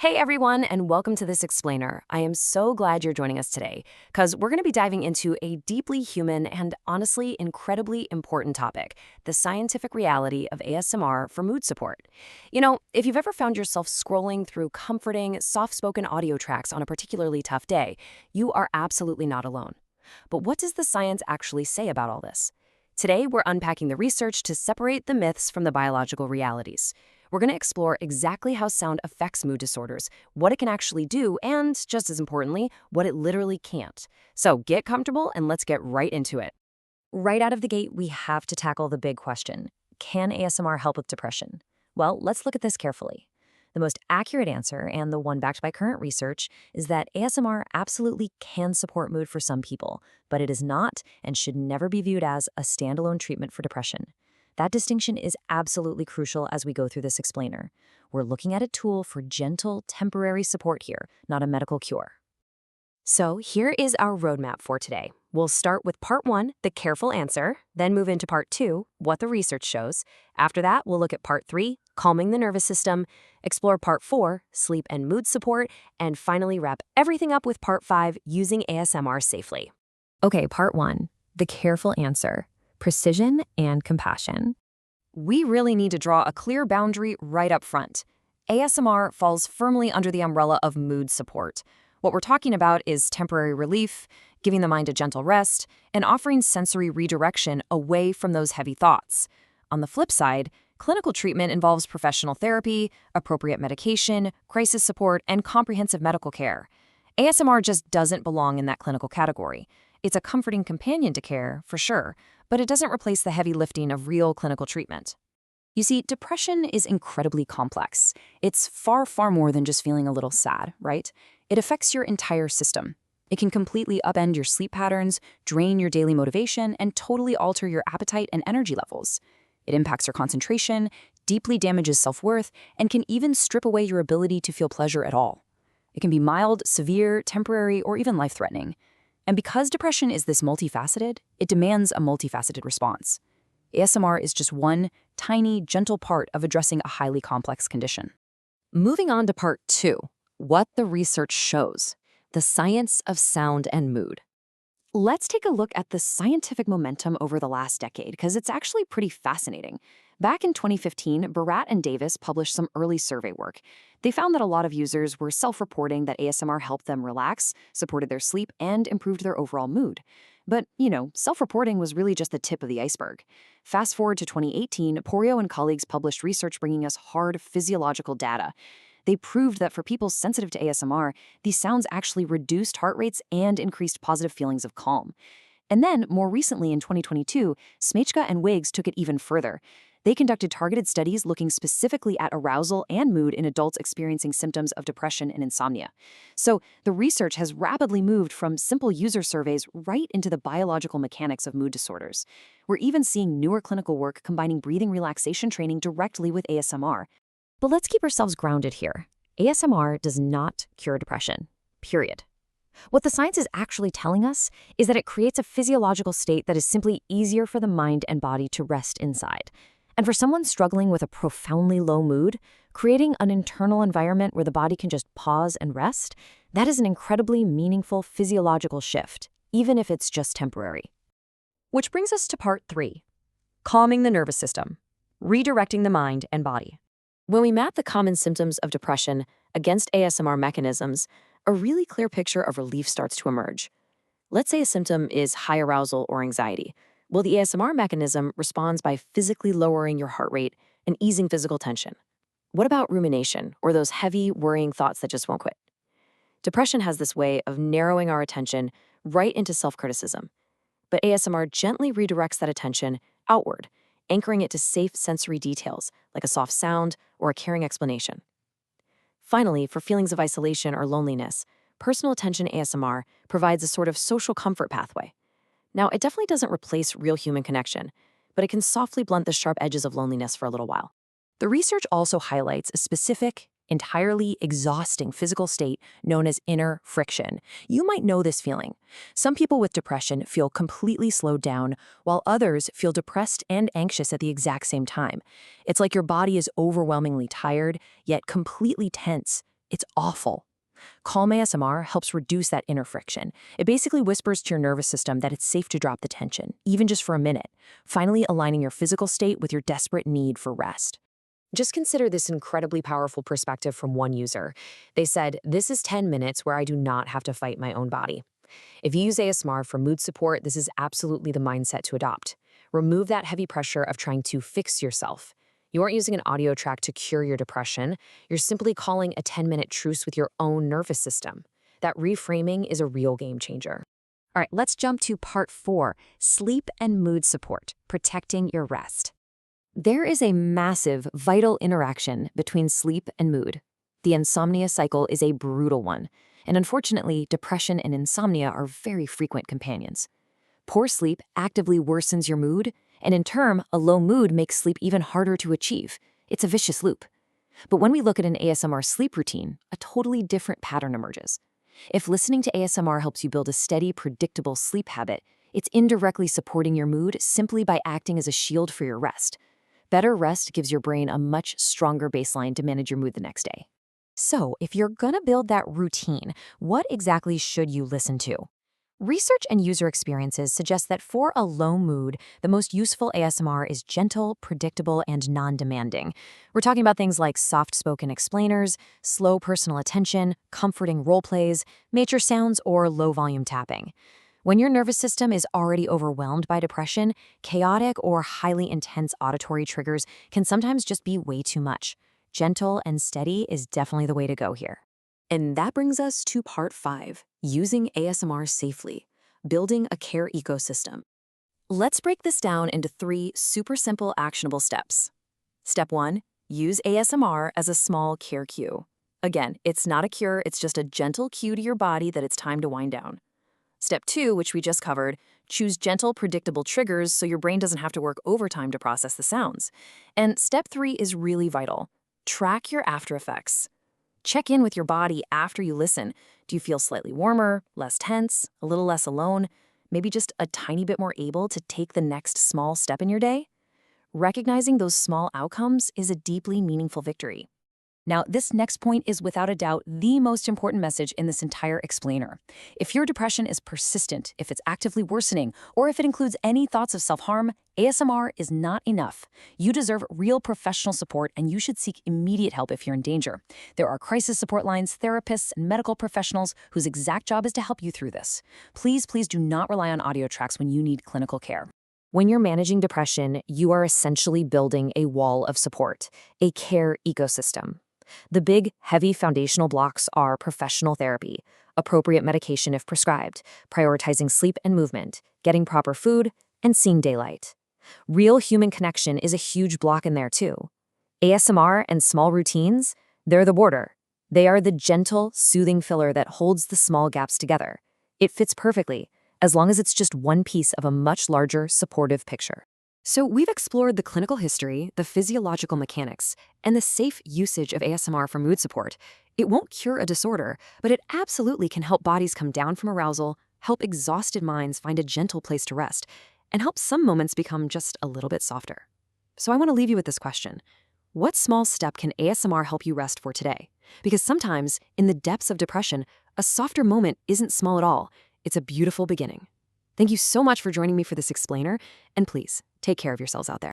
Hey everyone, and welcome to this explainer. I am so glad you're joining us today, because we're going to be diving into a deeply human and honestly incredibly important topic, the scientific reality of ASMR for mood support. If you've ever found yourself scrolling through comforting, soft-spoken audio tracks on a particularly tough day, you are absolutely not alone. But what does the science actually say about all this? Today, we're unpacking the research to separate the myths from the biological realities. We're going to explore exactly how sound affects mood disorders, what it can actually do, and, just as importantly, what it literally can't. So get comfortable and let's get right into it. Right out of the gate, we have to tackle the big question. Can ASMR help with depression? Well, let's look at this carefully. The most accurate answer, and the one backed by current research, is that ASMR absolutely can support mood for some people, but it is not and should never be viewed as a standalone treatment for depression. That distinction is absolutely crucial as we go through this explainer. We're looking at a tool for gentle, temporary support here, not a medical cure. So here is our roadmap for today. We'll start with part 1, the careful answer, then move into part 2, what the research shows. After that, we'll look at part 3, calming the nervous system, explore part 4, sleep and mood support, and finally wrap everything up with part 5, using ASMR safely. Okay, part 1, the careful answer. Precision and compassion. We really need to draw a clear boundary right up front. ASMR falls firmly under the umbrella of mood support. What we're talking about is temporary relief, giving the mind a gentle rest, and offering sensory redirection away from those heavy thoughts. On the flip side, clinical treatment involves professional therapy, appropriate medication, crisis support, and comprehensive medical care. ASMR just doesn't belong in that clinical category. It's a comforting companion to care, for sure, but it doesn't replace the heavy lifting of real clinical treatment. You see, depression is incredibly complex. It's far, far more than just feeling a little sad, right? It affects your entire system. It can completely upend your sleep patterns, drain your daily motivation, and totally alter your appetite and energy levels. It impacts your concentration, deeply damages self-worth, and can even strip away your ability to feel pleasure at all. It can be mild, severe, temporary, or even life-threatening. And because depression is this multifaceted, it demands a multifaceted response. ASMR is just one tiny, gentle part of addressing a highly complex condition. Moving on to part 2, what the research shows, the science of sound and mood. Let's take a look at the scientific momentum over the last decade, because it's actually pretty fascinating. Back in 2015, Barratt and Davis published some early survey work. They found that a lot of users were self-reporting that ASMR helped them relax, supported their sleep, and improved their overall mood. But, self-reporting was really just the tip of the iceberg. Fast forward to 2018, Poerio and colleagues published research bringing us hard physiological data. They proved that for people sensitive to ASMR, these sounds actually reduced heart rates and increased positive feelings of calm. And then, more recently in 2022, Smejka and Wiggs took it even further. They conducted targeted studies looking specifically at arousal and mood in adults experiencing symptoms of depression and insomnia. So the research has rapidly moved from simple user surveys right into the biological mechanics of mood disorders. We're even seeing newer clinical work combining breathing relaxation training directly with ASMR. But let's keep ourselves grounded here. ASMR does not cure depression, period. What the science is actually telling us is that it creates a physiological state that is simply easier for the mind and body to rest inside. And for someone struggling with a profoundly low mood, creating an internal environment where the body can just pause and rest, that is an incredibly meaningful physiological shift, even if it's just temporary. Which brings us to part 3, calming the nervous system, redirecting the mind and body. When we map the common symptoms of depression against ASMR mechanisms, a really clear picture of relief starts to emerge. Let's say a symptom is high arousal or anxiety. Well, the ASMR mechanism responds by physically lowering your heart rate and easing physical tension. What about rumination, or those heavy, worrying thoughts that just won't quit? Depression has this way of narrowing our attention right into self-criticism. But ASMR gently redirects that attention outward, anchoring it to safe sensory details, like a soft sound or a caring explanation. Finally, for feelings of isolation or loneliness, personal attention ASMR provides a sort of social comfort pathway. Now, it definitely doesn't replace real human connection, but it can softly blunt the sharp edges of loneliness for a little while. The research also highlights a specific, entirely exhausting physical state known as inner friction. You might know this feeling. Some people with depression feel completely slowed down, while others feel depressed and anxious at the exact same time. It's like your body is overwhelmingly tired, yet completely tense, It's awful. Calm ASMR helps reduce that inner friction. It basically whispers to your nervous system that it's safe to drop the tension, even just for a minute, finally aligning your physical state with your desperate need for rest. Just consider this incredibly powerful perspective from one user. They said, "This is 10 minutes where I do not have to fight my own body." If you use ASMR for mood support, this is absolutely the mindset to adopt. Remove that heavy pressure of trying to fix yourself. You aren't using an audio track to cure your depression. You're simply calling a 10-minute truce with your own nervous system. That reframing is a real game changer. All right, let's jump to part 4, sleep and mood support, protecting your rest. There is a massive, vital interaction between sleep and mood. The insomnia cycle is a brutal one, and unfortunately, depression and insomnia are very frequent companions. Poor sleep actively worsens your mood, and in turn, a low mood makes sleep even harder to achieve. It's a vicious loop. But when we look at an ASMR sleep routine, a totally different pattern emerges. If listening to ASMR helps you build a steady, predictable sleep habit, it's indirectly supporting your mood simply by acting as a shield for your rest. Better rest gives your brain a much stronger baseline to manage your mood the next day. So, if you're gonna build that routine, what exactly should you listen to? Research and user experiences suggest that for a low mood, the most useful ASMR is gentle, predictable, and non-demanding. We're talking about things like soft-spoken explainers, slow personal attention, comforting role plays, nature sounds, or low-volume tapping. When your nervous system is already overwhelmed by depression, chaotic or highly intense auditory triggers can sometimes just be way too much. Gentle and steady is definitely the way to go here. And that brings us to part 5, using ASMR safely, building a care ecosystem. Let's break this down into 3 super simple actionable steps. Step 1, use ASMR as a small care cue. Again, it's not a cure, it's just a gentle cue to your body that it's time to wind down. Step 2, which we just covered, choose gentle, predictable triggers so your brain doesn't have to work overtime to process the sounds. And step 3 is really vital. Track your after effects. Check in with your body after you listen. Do you feel slightly warmer, less tense, a little less alone, maybe just a tiny bit more able to take the next small step in your day? Recognizing those small outcomes is a deeply meaningful victory. Now, this next point is without a doubt the most important message in this entire explainer. If your depression is persistent, if it's actively worsening, or if it includes any thoughts of self-harm, ASMR is not enough. You deserve real professional support, and you should seek immediate help if you're in danger. There are crisis support lines, therapists, and medical professionals whose exact job is to help you through this. Please do not rely on audio tracks when you need clinical care. When you're managing depression, you are essentially building a wall of support, a care ecosystem. The big, heavy foundational blocks are professional therapy, appropriate medication if prescribed, prioritizing sleep and movement, getting proper food, and seeing daylight. Real human connection is a huge block in there too. ASMR and small routines, they're the border. They are the gentle, soothing filler that holds the small gaps together. It fits perfectly, as long as it's just one piece of a much larger, supportive picture. So we've explored the clinical history, the physiological mechanics, and the safe usage of ASMR for mood support. It won't cure a disorder, but it absolutely can help bodies come down from arousal, help exhausted minds find a gentle place to rest, and help some moments become just a little bit softer. So I want to leave you with this question. What small step can ASMR help you rest for today? Because sometimes, in the depths of depression, a softer moment isn't small at all. It's a beautiful beginning. Thank you so much for joining me for this explainer, and please, take care of yourselves out there.